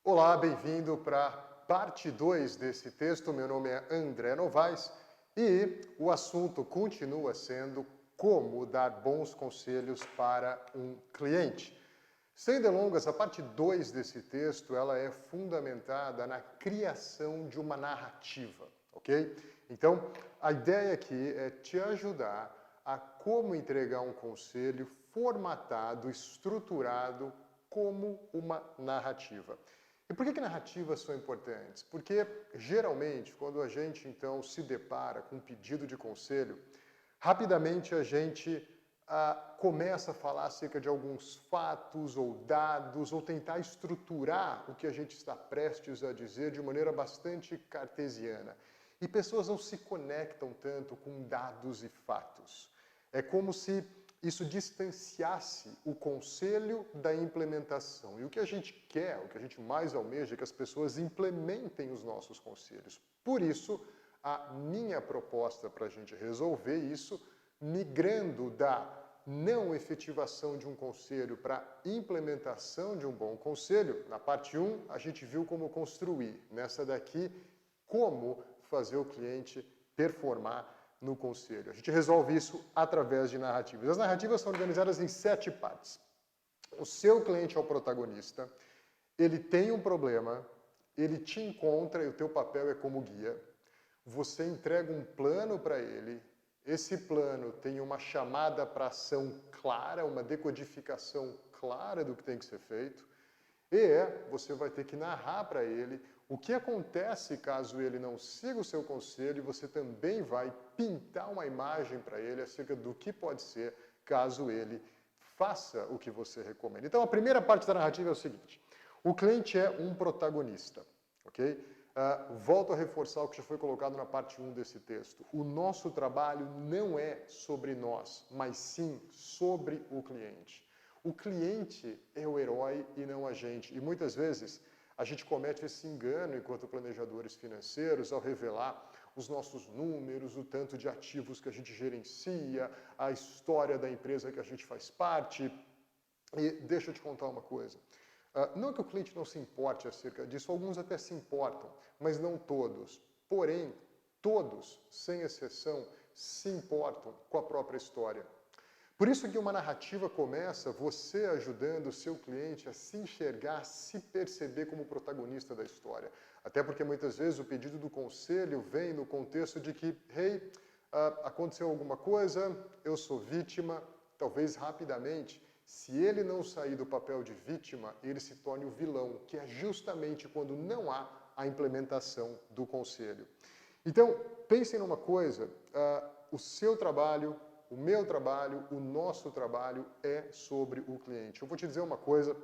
Olá, bem-vindo para a parte 2 desse texto. Meu nome é André Novaes e o assunto continua sendo como dar bons conselhos para um cliente. Sem delongas, a parte 2 desse texto ela é fundamentada na criação de uma narrativa, ok? Então, a ideia aqui é te ajudar a como entregar um conselho formatado, estruturado como uma narrativa. E por que narrativas são importantes? Porque, geralmente, quando a gente, então, se depara com um pedido de conselho, rapidamente a gente começa a falar acerca de alguns fatos ou dados, ou tentar estruturar o que a gente está prestes a dizer de maneira bastante cartesiana. E pessoas não se conectam tanto com dados e fatos. É como se isso distanciasse o conselho da implementação. E o que a gente quer, o que a gente mais almeja é que as pessoas implementem os nossos conselhos. Por isso, a minha proposta para a gente resolver isso, migrando da não efetivação de um conselho para implementação de um bom conselho, na parte 1 a gente viu como construir, nessa daqui, como fazer o cliente performar no conselho. A gente resolve isso através de narrativas. As narrativas são organizadas em 7 partes. O seu cliente é o protagonista, ele tem um problema, ele te encontra e o teu papel é como guia. Você entrega um plano para ele, esse plano tem uma chamada para ação clara, uma decodificação clara do que tem que ser feito, e você vai ter que narrar para ele o que acontece caso ele não siga o seu conselho, e você também vai pintar uma imagem para ele acerca do que pode ser caso ele faça o que você recomenda. Então, a primeira parte da narrativa é o seguinte: o cliente é um protagonista, ok? Volto a reforçar o que já foi colocado na parte 1 desse texto. O nosso trabalho não é sobre nós, mas sim sobre o cliente. O cliente é o herói e não a gente. E muitas vezes a gente comete esse engano enquanto planejadores financeiros ao revelar os nossos números, o tanto de ativos que a gente gerencia, a história da empresa que a gente faz parte. E deixa eu te contar uma coisa. Não que o cliente não se importe acerca disso, alguns até se importam, mas não todos. Porém, todos, sem exceção, se importam com a própria história. Por isso que uma narrativa começa você ajudando o seu cliente a se enxergar, a se perceber como protagonista da história. Até porque muitas vezes o pedido do conselho vem no contexto de que, hey, aconteceu alguma coisa, eu sou vítima, talvez rapidamente, se ele não sair do papel de vítima, ele se torne o vilão, que é justamente quando não há a implementação do conselho. Então, pensem numa coisa, o seu trabalho, o meu trabalho, o nosso trabalho é sobre o cliente. Eu vou te dizer uma coisa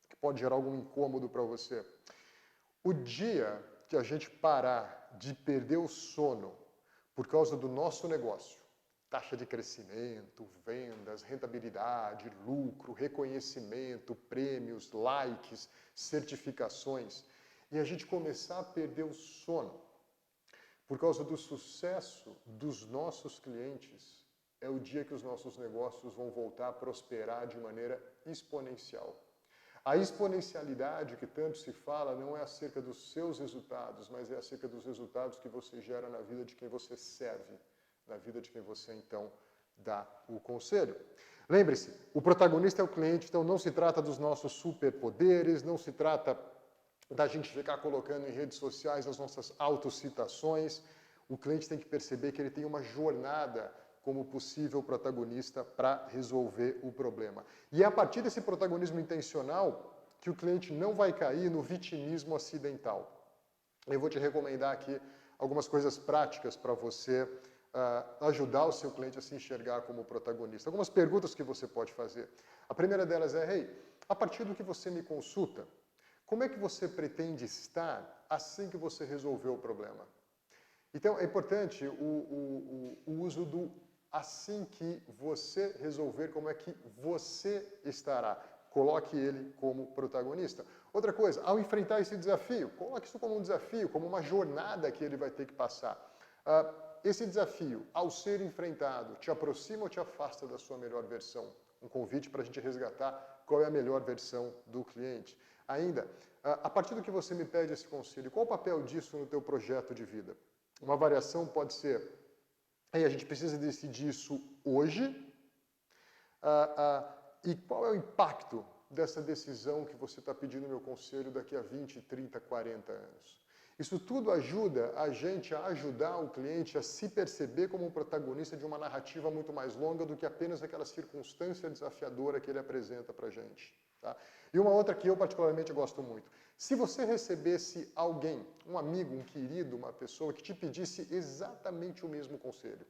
que pode gerar algum incômodo para você. O dia que a gente parar de perder o sono por causa do nosso negócio, taxa de crescimento, vendas, rentabilidade, lucro, reconhecimento, prêmios, likes, certificações, e a gente começar a perder o sono por causa do sucesso dos nossos clientes, é o dia que os nossos negócios vão voltar a prosperar de maneira exponencial. A exponencialidade que tanto se fala não é acerca dos seus resultados, mas é acerca dos resultados que você gera na vida de quem você serve, na vida de quem você, então, dá o conselho. Lembre-se, o protagonista é o cliente, então não se trata dos nossos superpoderes, não se trata da gente ficar colocando em redes sociais as nossas autocitações. O cliente tem que perceber que ele tem uma jornada como possível protagonista para resolver o problema. E é a partir desse protagonismo intencional que o cliente não vai cair no vitimismo acidental. Eu vou te recomendar aqui algumas coisas práticas para você ajudar o seu cliente a se enxergar como protagonista. Algumas perguntas que você pode fazer. A primeira delas é, hey, a partir do que você me consulta, como é que você pretende estar assim que você resolver o problema? Então, é importante o uso do assim que você resolver, como é que você estará. Coloque ele como protagonista. Outra coisa, ao enfrentar esse desafio, coloque isso como um desafio, como uma jornada que ele vai ter que passar. Esse desafio, ao ser enfrentado, te aproxima ou te afasta da sua melhor versão? Um convite para a gente resgatar qual é a melhor versão do cliente. Ainda, a partir do que você me pede esse conselho, qual o papel disso no teu projeto de vida? Uma variação pode ser, a gente precisa decidir isso hoje, e qual é o impacto dessa decisão que você está pedindo meu conselho daqui a 20, 30, 40 anos? Isso tudo ajuda a gente a ajudar o cliente a se perceber como um protagonista de uma narrativa muito mais longa do que apenas aquela circunstância desafiadora que ele apresenta para a gente. Tá? E uma outra que eu particularmente gosto muito. Se você recebesse alguém, um amigo, um querido, uma pessoa que te pedisse exatamente o mesmo conselho,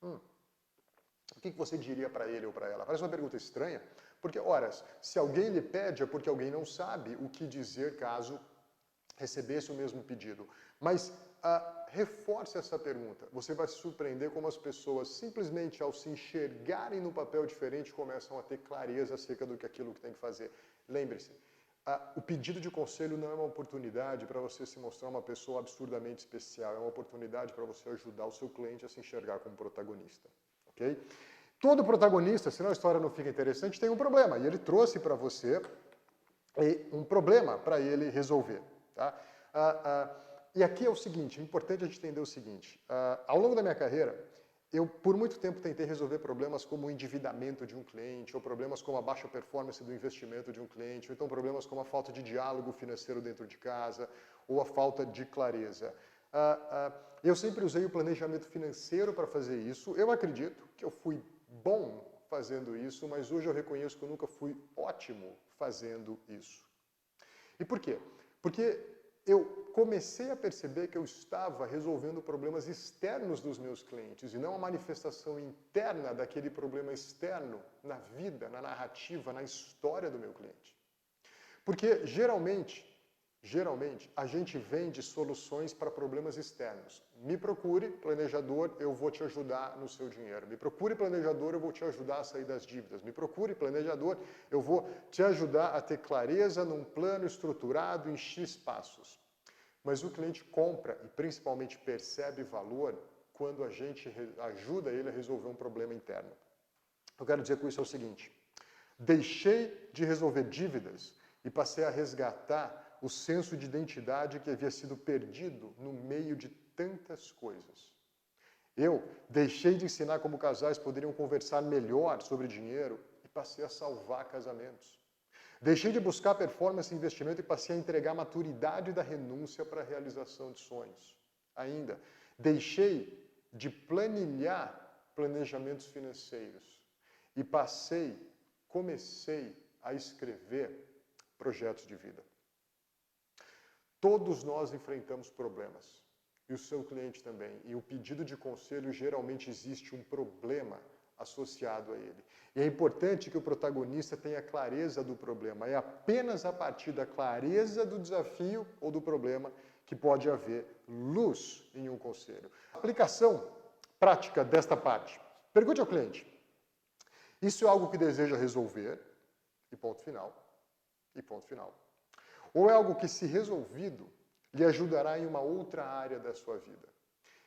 o que você diria para ele ou para ela? Parece uma pergunta estranha, porque, ora, se alguém lhe pede é porque alguém não sabe o que dizer caso recebesse o mesmo pedido. Mas reforce essa pergunta. Você vai se surpreender como as pessoas, simplesmente ao se enxergarem no papel diferente, começam a ter clareza acerca do que aquilo que tem que fazer. Lembre-se, o pedido de conselho não é uma oportunidade para você se mostrar uma pessoa absurdamente especial, é uma oportunidade para você ajudar o seu cliente a se enxergar como protagonista. Okay? Todo protagonista, senão a história não fica interessante, tem um problema. E ele trouxe para você um problema para ele resolver. Tá? E aqui é o seguinte, é importante a gente entender o seguinte. Ao longo da minha carreira, eu por muito tempo tentei resolver problemas como o endividamento de um cliente, ou problemas como a baixa performance do investimento de um cliente, ou então problemas como a falta de diálogo financeiro dentro de casa, ou a falta de clareza. Eu sempre usei o planejamento financeiro para fazer isso. Eu acredito que eu fui bom fazendo isso, mas hoje eu reconheço que eu nunca fui ótimo fazendo isso. E por quê? Porque eu comecei a perceber que eu estava resolvendo problemas externos dos meus clientes e não a manifestação interna daquele problema externo na vida, na narrativa, na história do meu cliente. Porque geralmente, a gente vende soluções para problemas externos. Me procure, planejador, eu vou te ajudar no seu dinheiro. Me procure, planejador, eu vou te ajudar a sair das dívidas. Me procure, planejador, eu vou te ajudar a ter clareza num plano estruturado em X passos. Mas o cliente compra e principalmente percebe valor quando a gente ajuda ele a resolver um problema interno. Eu quero dizer com isso é o seguinte: deixei de resolver dívidas e passei a resgatar o senso de identidade que havia sido perdido no meio de tantas coisas. Eu deixei de ensinar como casais poderiam conversar melhor sobre dinheiro e passei a salvar casamentos. Deixei de buscar performance e investimento e passei a entregar a maturidade da renúncia para a realização de sonhos. Ainda, deixei de planilhar planejamentos financeiros e comecei a escrever projetos de vida. Todos nós enfrentamos problemas, e o seu cliente também. E o pedido de conselho, geralmente existe um problema associado a ele. E é importante que o protagonista tenha clareza do problema. É apenas a partir da clareza do desafio ou do problema que pode haver luz em um conselho. Aplicação prática desta parte. Pergunte ao cliente: isso é algo que deseja resolver? E ponto final. E ponto final. Ou é algo que, se resolvido, lhe ajudará em uma outra área da sua vida?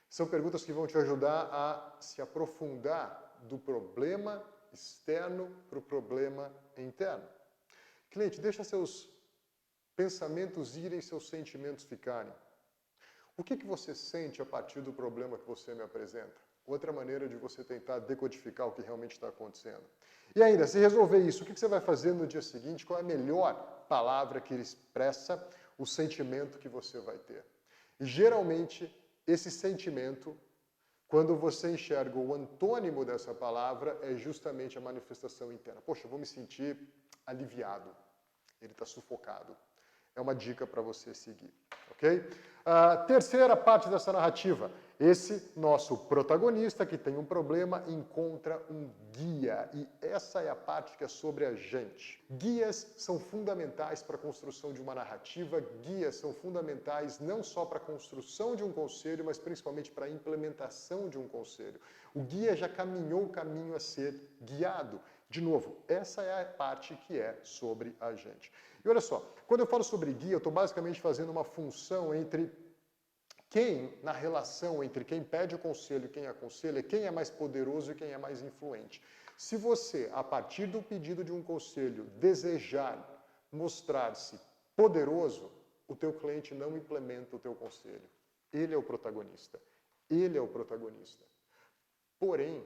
São perguntas que vão te ajudar a se aprofundar do problema externo para o problema interno. Cliente, deixa seus pensamentos irem, seus sentimentos ficarem. O que você sente a partir do problema que você me apresenta? Outra maneira de você tentar decodificar o que realmente está acontecendo. E ainda, se resolver isso, o que você vai fazer no dia seguinte? Qual é a melhor palavra que expressa o sentimento que você vai ter? E geralmente, esse sentimento, quando você enxerga o antônimo dessa palavra, é justamente a manifestação interna. Poxa, eu vou me sentir aliviado. Ele está sufocado. É uma dica para você seguir, ok? A terceira parte dessa narrativa. Esse nosso protagonista que tem um problema encontra um guia. E essa é a parte que é sobre a gente. Guias são fundamentais para a construção de uma narrativa. Guias são fundamentais não só para a construção de um conselho, mas principalmente para a implementação de um conselho. O guia já caminhou o caminho a ser guiado. De novo, essa é a parte que é sobre a gente. E olha só, quando eu falo sobre guia, eu estou basicamente fazendo uma função na relação entre quem pede o conselho e quem aconselha, quem é mais poderoso e quem é mais influente. Se você, a partir do pedido de um conselho, desejar mostrar-se poderoso, o teu cliente não implementa o teu conselho. Ele é o protagonista. Ele é o protagonista. Porém,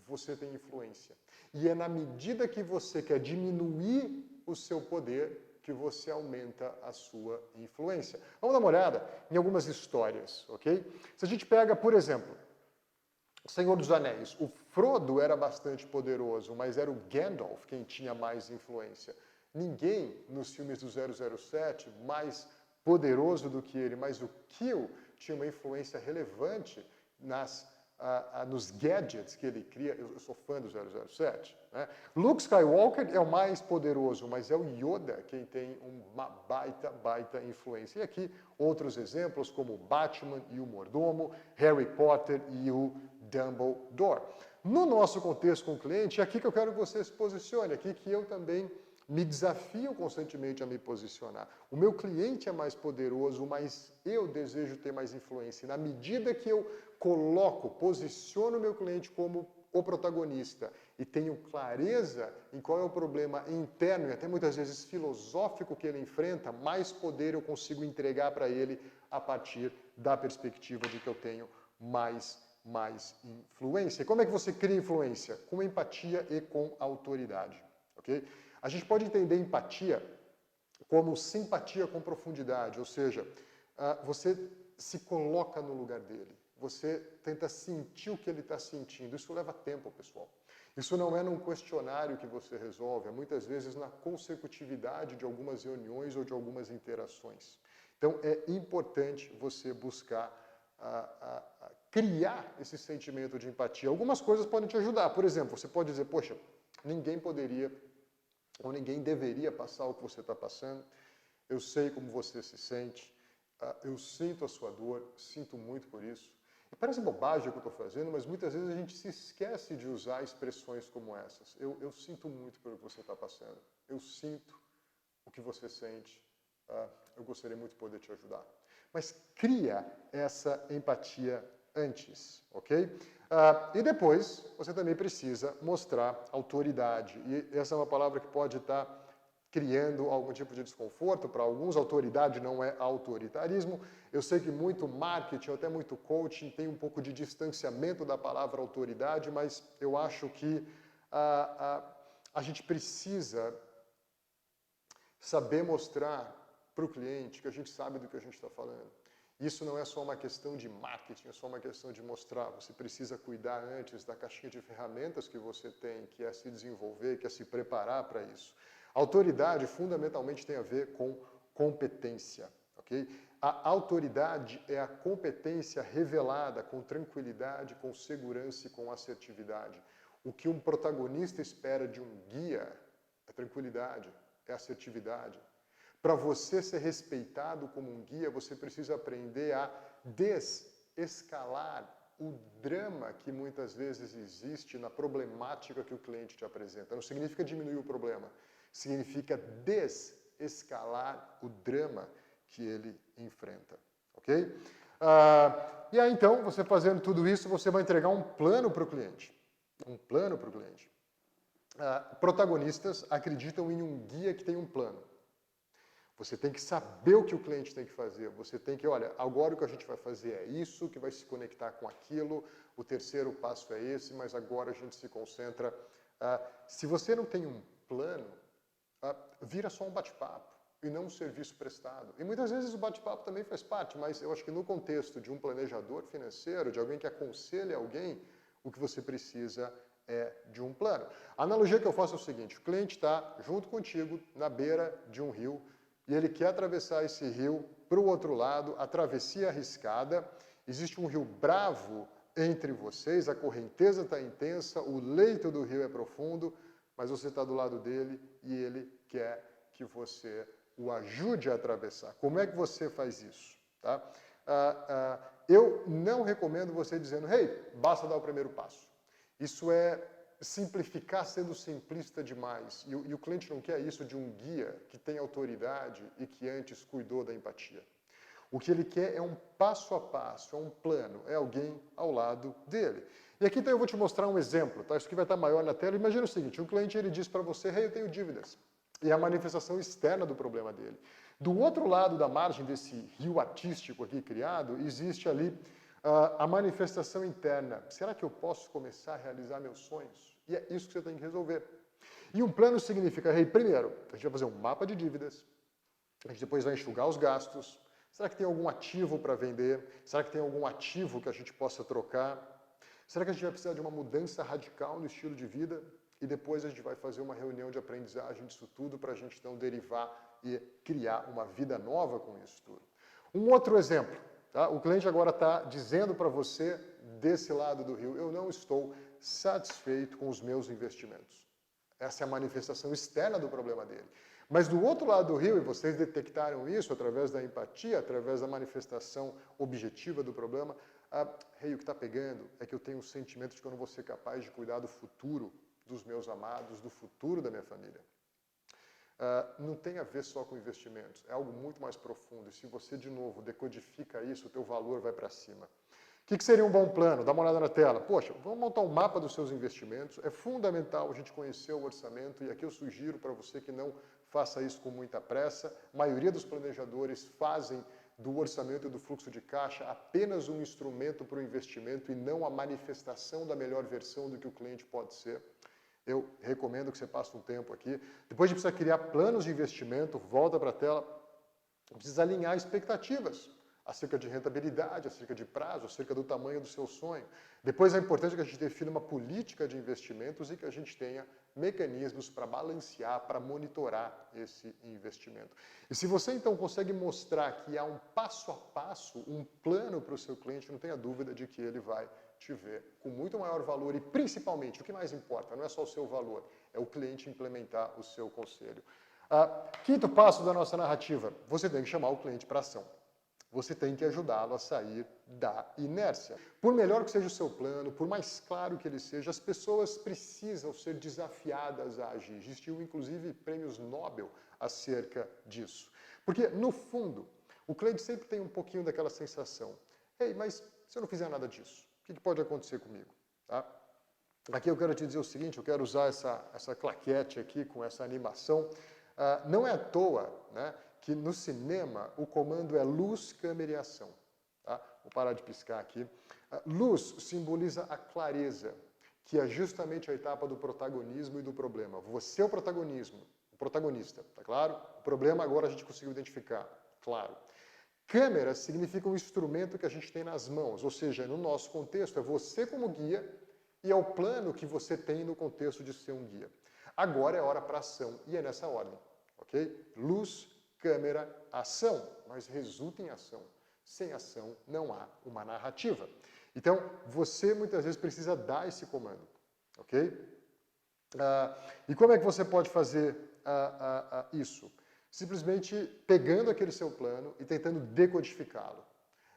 você tem influência. E é na medida que você quer diminuir o seu poder que você aumenta a sua influência. Vamos dar uma olhada em algumas histórias, ok? Se a gente pega, por exemplo, Senhor dos Anéis, o Frodo era bastante poderoso, mas era o Gandalf quem tinha mais influência. Ninguém nos filmes do 007 mais poderoso do que ele, mas o Kill tinha uma influência relevante nos gadgets que ele cria. Eu sou fã do 007. Né? Luke Skywalker é o mais poderoso, mas é o Yoda quem tem uma baita influência. E aqui outros exemplos como o Batman e o Mordomo, Harry Potter e o Dumbledore. No nosso contexto com o cliente, é aqui que eu quero que você se posicione, aqui que eu também me desafio constantemente a me posicionar. O meu cliente é mais poderoso, mas eu desejo ter mais influência. E na medida que eu posiciono o meu cliente como o protagonista e tenho clareza em qual é o problema interno e até muitas vezes filosófico que ele enfrenta, mais poder eu consigo entregar para ele a partir da perspectiva de que eu tenho mais influência. E como é que você cria influência? Com empatia e com autoridade, ok? A gente pode entender empatia como simpatia com profundidade, ou seja, você se coloca no lugar dele, você tenta sentir o que ele está sentindo. Isso leva tempo, pessoal. Isso não é num questionário que você resolve, é muitas vezes na consecutividade de algumas reuniões ou de algumas interações. Então, é importante você buscar criar esse sentimento de empatia. Algumas coisas podem te ajudar. Por exemplo, você pode dizer, poxa, ninguém poderia ou ninguém deveria passar o que você está passando. Eu sei como você se sente, eu sinto a sua dor, sinto muito por isso. E parece bobagem o que eu estou fazendo, mas muitas vezes a gente se esquece de usar expressões como essas. Eu sinto muito pelo que você está passando, eu sinto o que você sente, eu gostaria muito de poder te ajudar. Mas cria essa empatia antes, ok? E depois, você também precisa mostrar autoridade. E essa é uma palavra que pode estar criando algum tipo de desconforto para alguns. Autoridade não é autoritarismo. Eu sei que muito marketing, até muito coaching, tem um pouco de distanciamento da palavra autoridade, mas eu acho que a gente precisa saber mostrar para o cliente que a gente sabe do que a gente está falando. Isso não é só uma questão de marketing, é só uma questão de mostrar. Você precisa cuidar antes da caixinha de ferramentas que você tem, que é se desenvolver, que é se preparar para isso. Autoridade, fundamentalmente, tem a ver com competência, ok? A autoridade é a competência revelada com tranquilidade, com segurança e com assertividade. O que um protagonista espera de um guia é tranquilidade, é assertividade. Para você ser respeitado como um guia, você precisa aprender a desescalar o drama que muitas vezes existe na problemática que o cliente te apresenta. Não significa diminuir o problema, significa desescalar o drama que ele enfrenta, ok? E aí, então, você fazendo tudo isso, você vai entregar um plano para o cliente. Um plano para o cliente. Protagonistas acreditam em um guia que tem um plano. Você tem que saber o que o cliente tem que fazer. Você tem que, olha, agora o que a gente vai fazer é isso, que vai se conectar com aquilo, o terceiro passo é esse, mas agora a gente se concentra. Se você não tem um plano, vira só um bate-papo e não um serviço prestado. E muitas vezes o bate-papo também faz parte, mas eu acho que no contexto de um planejador financeiro, de alguém que aconselha alguém, o que você precisa é de um plano. A analogia que eu faço é o seguinte: o cliente está junto contigo na beira de um rio, e ele quer atravessar esse rio para o outro lado, a travessia arriscada, existe um rio bravo entre vocês, a correnteza está intensa, o leito do rio é profundo, mas você está do lado dele e ele quer que você o ajude a atravessar. Como é que você faz isso? Tá? Eu não recomendo você dizendo, hey, basta dar o primeiro passo. Isso é simplificar sendo simplista demais. E o cliente não quer isso de um guia que tem autoridade e que antes cuidou da empatia. O que ele quer é um passo a passo, é um plano, é alguém ao lado dele. E aqui então eu vou te mostrar um exemplo, tá? Isso aqui vai estar maior na tela. Imagina o seguinte, um cliente ele diz para você, hey, eu tenho dívidas. E é a manifestação externa do problema dele. Do outro lado da margem desse rio artístico aqui criado, existe ali a manifestação interna. Será que eu posso começar a realizar meus sonhos? E é isso que você tem que resolver. E um plano significa, hey, primeiro, a gente vai fazer um mapa de dívidas, a gente depois vai enxugar os gastos. Será que tem algum ativo para vender? Será que tem algum ativo que a gente possa trocar? Será que a gente vai precisar de uma mudança radical no estilo de vida? E depois a gente vai fazer uma reunião de aprendizagem disso tudo para a gente então derivar e criar uma vida nova com isso tudo. Um outro exemplo, tá? O cliente agora está dizendo para você, desse lado do rio, eu não estou satisfeito com os meus investimentos. Essa é a manifestação externa do problema dele. Mas do outro lado do rio, e vocês detectaram isso através da empatia, através da manifestação objetiva do problema, hey, o que está pegando é que eu tenho um sentimento de que eu não vou ser capaz de cuidar do futuro dos meus amados, do futuro da minha família. Não tem a ver só com investimentos, é algo muito mais profundo. E se você, de novo, decodifica isso, o teu valor vai para cima. O que seria um bom plano? Dá uma olhada na tela. Poxa, vamos montar um mapa dos seus investimentos. É fundamental a gente conhecer o orçamento, e aqui eu sugiro para você que não faça isso com muita pressa. A maioria dos planejadores fazem do orçamento e do fluxo de caixa apenas um instrumento para o investimento e não a manifestação da melhor versão do que o cliente pode ser. Eu recomendo que você passe um tempo aqui. Depois a gente precisa criar planos de investimento, volta para a tela, precisa alinhar expectativas acerca de rentabilidade, acerca de prazo, acerca do tamanho do seu sonho. Depois é importante que a gente defina uma política de investimentos e que a gente tenha mecanismos para balancear, para monitorar esse investimento. E se você então consegue mostrar que há um passo a passo, um plano para o seu cliente, não tenha dúvida de que ele vai te ver com muito maior valor e principalmente, o que mais importa, não é só o seu valor, é o cliente implementar o seu conselho. Quinto passo da nossa narrativa, você tem que chamar o cliente para ação. Você tem que ajudá-lo a sair da inércia. Por melhor que seja o seu plano, por mais claro que ele seja, as pessoas precisam ser desafiadas a agir. Existiu, inclusive, prêmios Nobel acerca disso. Porque, no fundo, o cliente sempre tem um pouquinho daquela sensação. Ei, mas se eu não fizer nada disso, o que pode acontecer comigo? Tá? Aqui eu quero te dizer o seguinte, eu quero usar essa claquete aqui com essa animação. Não é à toa, né, que no cinema o comando é luz, câmera e ação. Tá? Vou parar de piscar aqui. Luz simboliza a clareza, que é justamente a etapa do protagonismo e do problema. Você é o protagonista, tá claro? O problema agora a gente conseguiu identificar, claro. Câmera significa um instrumento que a gente tem nas mãos, ou seja, no nosso contexto é você como guia e é o plano que você tem no contexto de ser um guia. Agora é hora para ação e é nessa ordem, ok? Luz, câmera, ação, mas resulta em ação. Sem ação não há uma narrativa. Então, você muitas vezes precisa dar esse comando, ok? E como é que você pode fazer isso? Simplesmente pegando aquele seu plano e tentando decodificá-lo.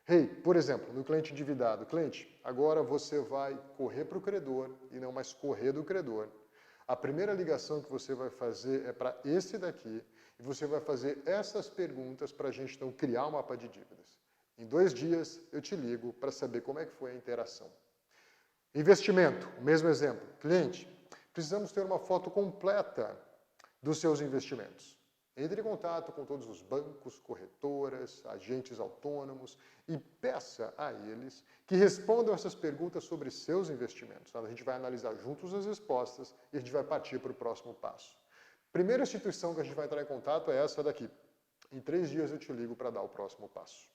Hey, por exemplo, no cliente endividado, cliente, agora você vai correr para o credor e não mais correr do credor. A primeira ligação que você vai fazer é para esse daqui e você vai fazer essas perguntas para a gente então criar um mapa de dívidas. Em 2 dias eu te ligo para saber como é que foi a interação. Investimento, o mesmo exemplo. Cliente, precisamos ter uma foto completa dos seus investimentos. Entre em contato com todos os bancos, corretoras, agentes autônomos e peça a eles que respondam essas perguntas sobre seus investimentos. A gente vai analisar juntos as respostas e a gente vai partir para o próximo passo. Primeira instituição que a gente vai entrar em contato é essa daqui. Em 3 dias eu te ligo para dar o próximo passo.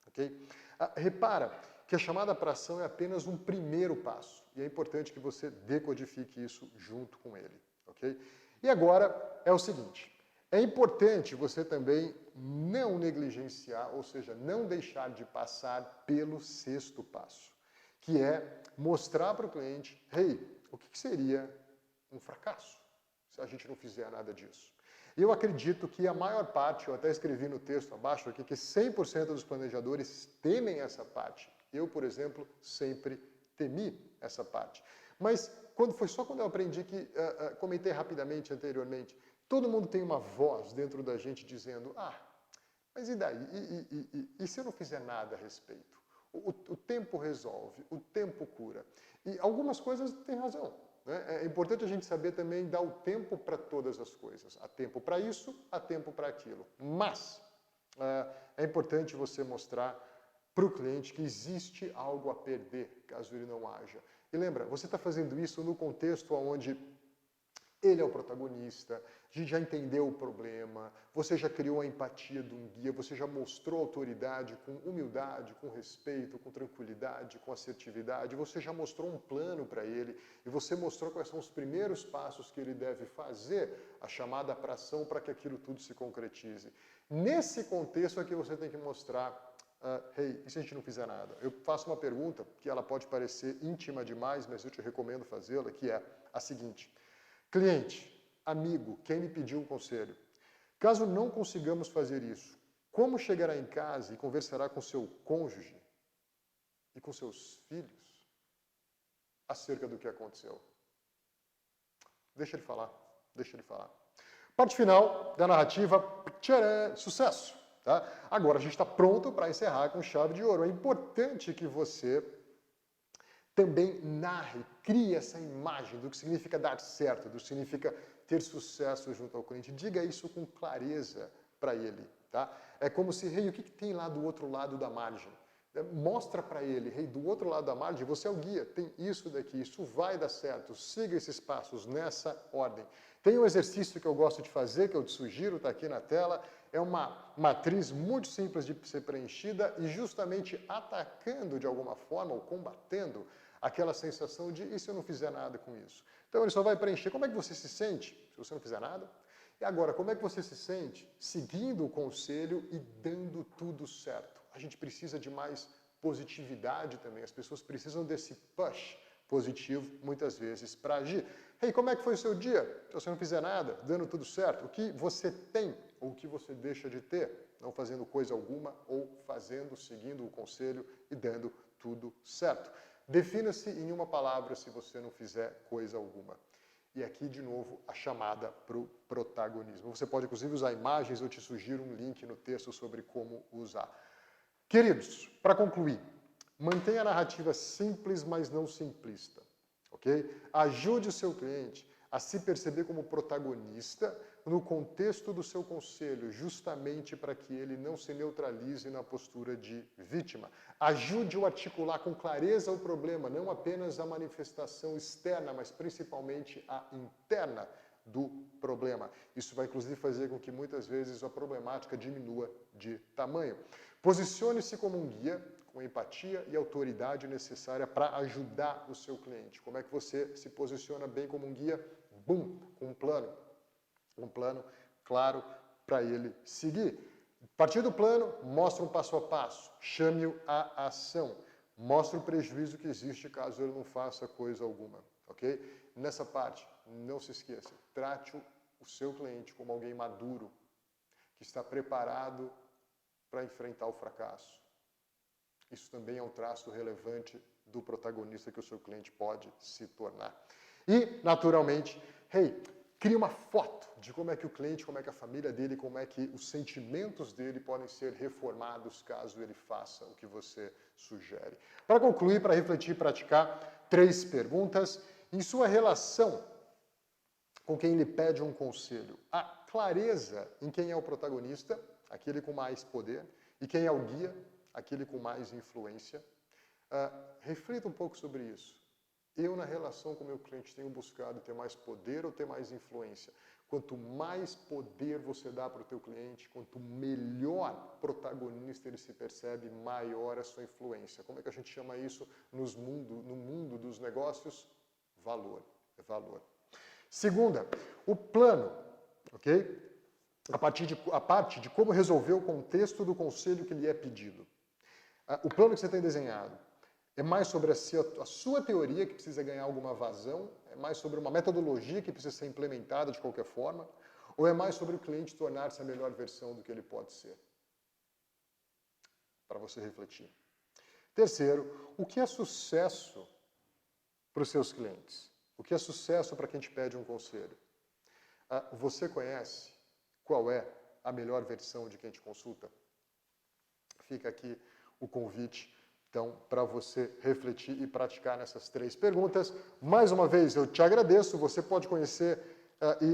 Ok? Repara que a chamada para ação é apenas um primeiro passo e é importante que você decodifique isso junto com ele. Ok? E agora é o seguinte. É importante você também não negligenciar, ou seja, não deixar de passar pelo 6º passo, que é mostrar para o cliente, hey, o que seria um fracasso se a gente não fizer nada disso? Eu acredito que a maior parte, eu até escrevi no texto abaixo aqui, que 100% dos planejadores temem essa parte. Eu, por exemplo, sempre temi essa parte. Mas foi só quando eu aprendi que, comentei rapidamente anteriormente, todo mundo tem uma voz dentro da gente dizendo, mas e daí? E se eu não fizer nada a respeito? O tempo resolve, o tempo cura. E algumas coisas têm razão, né? É importante a gente saber também dar o tempo para todas as coisas. Há tempo para isso, há tempo para aquilo. Mas é importante você mostrar para o cliente que existe algo a perder, caso ele não haja. E lembra, você está fazendo isso no contexto onde ele é o protagonista, a gente já entendeu o problema, você já criou a empatia de um guia, você já mostrou autoridade com humildade, com respeito, com tranquilidade, com assertividade, você já mostrou um plano para ele e você mostrou quais são os primeiros passos que ele deve fazer, a chamada para ação para que aquilo tudo se concretize. Nesse contexto é que você tem que mostrar hey, e se a gente não fizer nada? Eu faço uma pergunta que ela pode parecer íntima demais, mas eu te recomendo fazê-la, que é a seguinte. Cliente, amigo, quem me pediu um conselho? Caso não consigamos fazer isso, como chegará em casa e conversará com seu cônjuge e com seus filhos acerca do que aconteceu? Deixa ele falar, deixa ele falar. Parte final da narrativa, tcharam, sucesso! Tá? Agora a gente está pronto para encerrar com chave de ouro. É importante que você também narre, crie essa imagem do que significa dar certo, do que significa ter sucesso junto ao cliente. Diga isso com clareza para ele. Tá? É como se, hey, o que tem lá do outro lado da margem? Mostra para ele, hey, do outro lado da margem, você é o guia, tem isso daqui, isso vai dar certo, siga esses passos nessa ordem. Tem um exercício que eu gosto de fazer, que eu te sugiro, está aqui na tela, é uma matriz muito simples de ser preenchida e justamente atacando de alguma forma, ou combatendo, aquela sensação de, e se eu não fizer nada com isso? Então ele só vai preencher, como é que você se sente se você não fizer nada? E agora, como é que você se sente seguindo o conselho e dando tudo certo? A gente precisa de mais positividade também, as pessoas precisam desse push positivo, muitas vezes, para agir. Hey, como é que foi o seu dia? Se você não fizer nada, dando tudo certo, o que você tem ou o que você deixa de ter, não fazendo coisa alguma ou fazendo, seguindo o conselho e dando tudo certo. Defina-se em uma palavra se você não fizer coisa alguma. E aqui, de novo, a chamada para o protagonismo. Você pode, inclusive, usar imagens, eu te sugiro um link no texto sobre como usar. Queridos, para concluir, mantenha a narrativa simples, mas não simplista. Okay? Ajude o seu cliente a se perceber como protagonista no contexto do seu conselho, justamente para que ele não se neutralize na postura de vítima. Ajude-o a articular com clareza o problema, não apenas a manifestação externa, mas principalmente a interna do problema. Isso vai, inclusive, fazer com que muitas vezes a problemática diminua de tamanho. Posicione-se como um guia, com empatia e autoridade necessária para ajudar o seu cliente. Como é que você se posiciona bem como um guia? Bum, com um plano claro para ele seguir. A partir do plano, mostra um passo a passo, chame-o à ação, mostra o prejuízo que existe caso ele não faça coisa alguma, ok? Nessa parte, não se esqueça, trate o seu cliente como alguém maduro, que está preparado para enfrentar o fracasso. Isso também é um traço relevante do protagonista que o seu cliente pode se tornar. E, naturalmente, hey, crie uma foto de como é que o cliente, como é que a família dele, como é que os sentimentos dele podem ser reformados caso ele faça o que você sugere. Para concluir, para refletir e praticar, 3 perguntas. Em sua relação com quem lhe pede um conselho, há clareza em quem é o protagonista, aquele com mais poder, e quem é o guia, aquele com mais influência. Reflita um pouco sobre isso. Eu, na relação com o meu cliente, tenho buscado ter mais poder ou ter mais influência? Quanto mais poder você dá para o teu cliente, quanto melhor protagonista ele se percebe, maior a sua influência. Como é que a gente chama isso no mundo dos negócios? Valor. É valor. Segunda, o plano. Ok? A parte de como resolver o contexto do conselho que lhe é pedido. O plano que você tem desenhado é mais sobre a sua teoria, que precisa ganhar alguma vazão? É mais sobre uma metodologia que precisa ser implementada de qualquer forma? Ou é mais sobre o cliente tornar-se a melhor versão do que ele pode ser? Para você refletir. Terceiro, o que é sucesso para os seus clientes? O que é sucesso para quem te pede um conselho? Você conhece qual é a melhor versão de quem te consulta? Fica aqui o convite Então, para você refletir e praticar nessas 3 perguntas. Mais uma vez, eu te agradeço. Você pode conhecer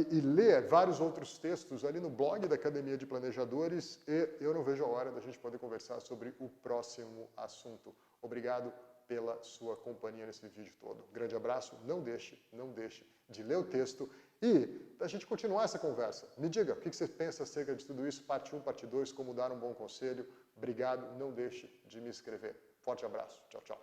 e ler vários outros textos ali no blog da Academia de Planejadores e eu não vejo a hora da gente poder conversar sobre o próximo assunto. Obrigado pela sua companhia nesse vídeo todo. Grande abraço, não deixe de ler o texto e da gente continuar essa conversa. Me diga, o que você pensa acerca de tudo isso? Parte 1, parte 2, como dar um bom conselho. Obrigado, não deixe de me escrever. Forte abraço, tchau, tchau.